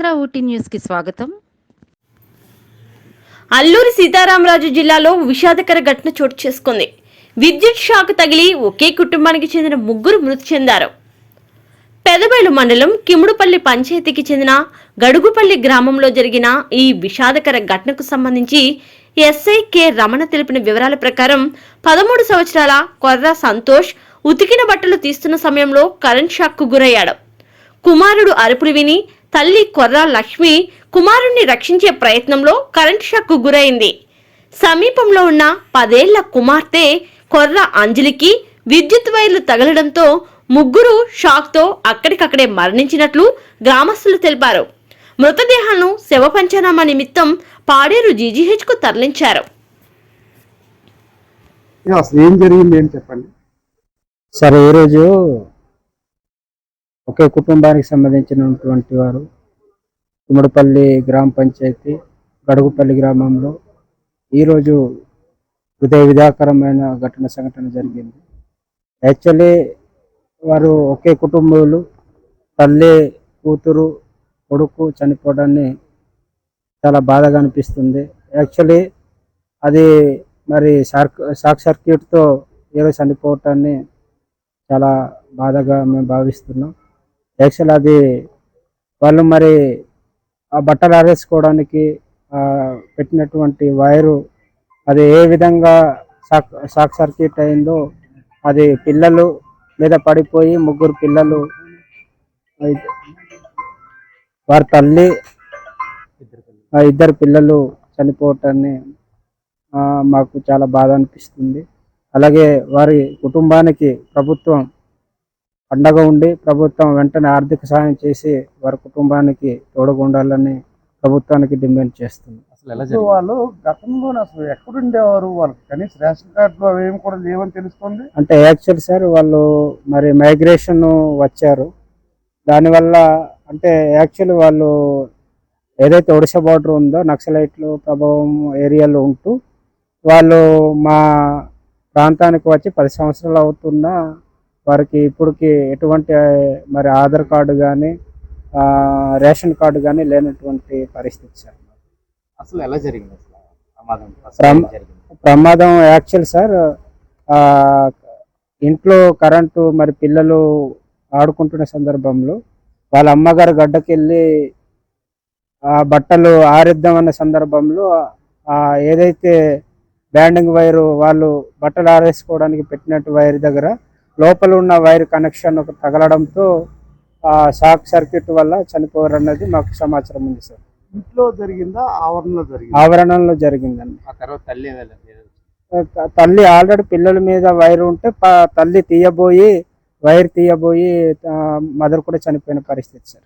మన ఊటీ న్యూస్ కి స్వాగతం. అల్లూరి సీతారామరాజు జిల్లాలో విషాదకర ఘటన చోటు చేసుకుంది. విద్యుత్ షాక్ తగిలి ఒకే కుటుంబానికి చెందిన ముగ్గురు మృతి చెందారు. పెదబైలు మండలం కిముడుపల్లి పంచాయతీకి చెందిన గడుగుపల్లి గ్రామంలో జరిగిన ఈ విషాదకర ఘటనకు సంబంధించి ఎస్ఐ కె రమణ తెలిపిన వివరాల ప్రకారం 13 సంవత్సరాల కొర్ర సంతోష్ ఉతికిన బట్టలు తీస్తున్న సమయంలో కరెంట్ షాక్ కు గురయ్యాడు. కుమారుడు అరుపులు విని తల్లి కొర్ర లక్ష్మి కుమారుణ్ణి రక్షించే ప్రయత్నంలో కరెంట్ షాక్ కు గురైంది. సమీపంలో ఉన్న 10 ఏళ్ల కుమార్తె కొర్ర అంజలికి విద్యుత్ వైర్లు తగలడంతో ముగ్గురు షాక్ తో అక్కడికక్కడే మరణించినట్లు గ్రామస్తులు తెలిపారు. మృతదేహాలను శవ పంచనామా నిమిత్తం పాడేరు జీజీహెచ్ కు తరలించారు. ఏం జరిగింది అని చెప్పండి సరే. ఈరోజు ఒకే కుటుంబానికి సంబంధించినటువంటి వారు కుమ్మడిపల్లి గ్రామ పంచాయతీ గడుగుపల్లి గ్రామంలో ఈరోజు హృదయ విధాకరమైన సంఘటన జరిగింది. యాక్చువల్లీ వారు ఒకే కుటుంబాలు, తల్లి కూతురు కొడుకు చనిపోవడాన్ని చాలా బాధగా అనిపిస్తుంది. యాక్చువల్లీ అది మరి షాక్ సర్క్యూట్తో ఈరోజు చనిపోవటాన్ని చాలా బాధగా మేము భావిస్తున్నాం. యాక్చువల్ అది వాళ్ళు మరి ఆ బట్టలు ఆరేసుకోవడానికి పెట్టినటువంటి వైరు అది ఏ విధంగా షాక్ సర్క్యూట్ అయిందో అది పిల్లలు మీద పడిపోయి ముగ్గురు పిల్లలు, వారి తల్లి, ఇద్దరు పిల్లలు చనిపోవటాన్ని మాకు చాలా బాధ అనిపిస్తుంది. అలాగే వారి కుటుంబానికి ప్రభుత్వం అండగా ఉండి ప్రభుత్వం వెంటనే ఆర్థిక సహాయం చేసి వారి కుటుంబానికి తోడుగా ఉండాలని ప్రభుత్వానికి డిమాండ్ చేస్తుంది. అసలు వాళ్ళు గతంలో అసలు ఎక్కడుండేవారు? వాళ్ళకి కనీసం రేషన్ కార్డులు అవేమి కూడా లేవని తెలుస్తుంది. అంటే యాక్చువల్ సార్ వాళ్ళు మరి మైగ్రేషన్ వచ్చారు. దానివల్ల అంటే యాక్చువల్ వాళ్ళు ఏదైతే ఒడిశా బార్డర్ ఉందో నక్సలైట్లు ప్రభావం ఏరియాలో ఉంటూ వాళ్ళు మా ప్రాంతానికి వచ్చి 10 సంవత్సరాలు అవుతున్నా వారికి ఇప్పటికి ఎటువంటి మరి ఆధార్ కార్డు కానీ రేషన్ కార్డు కానీ లేనటువంటి పరిస్థితి సార్. అసలు ఎలా జరిగింది ప్రమాదం? యాక్చువల్ సార్ ఇంట్లో కరెంటు మరి పిల్లలు ఆడుకుంటున్న సందర్భంలో వాళ్ళ అమ్మగారు గడ్డకెళ్ళి బట్టలు ఆరేద్దామన్న సందర్భంలో ఏదైతే బ్యాండింగ్ వైరు వాళ్ళు బట్టలు ఆరేసుకోవడానికి పెట్టినట్టు వైర్ దగ్గర లోపల ఉన్న వైర్ కనెక్షన్ తగలడంతో షాక్ సర్క్యూట్ వల్ల చనిపోయారు అన్నది మాకు సమాచారం ఉంది సార్. ఇంట్లో జరిగిందా ఆవరణంలో జరిగిందండి. ఆ తర్వాత తల్లి ఆల్రెడీ పిల్లల మీద వైర్ ఉంటే తల్లి వైర్ తీయబోయి మదర్ కూడా చనిపోయిన పరిస్థితి సార్.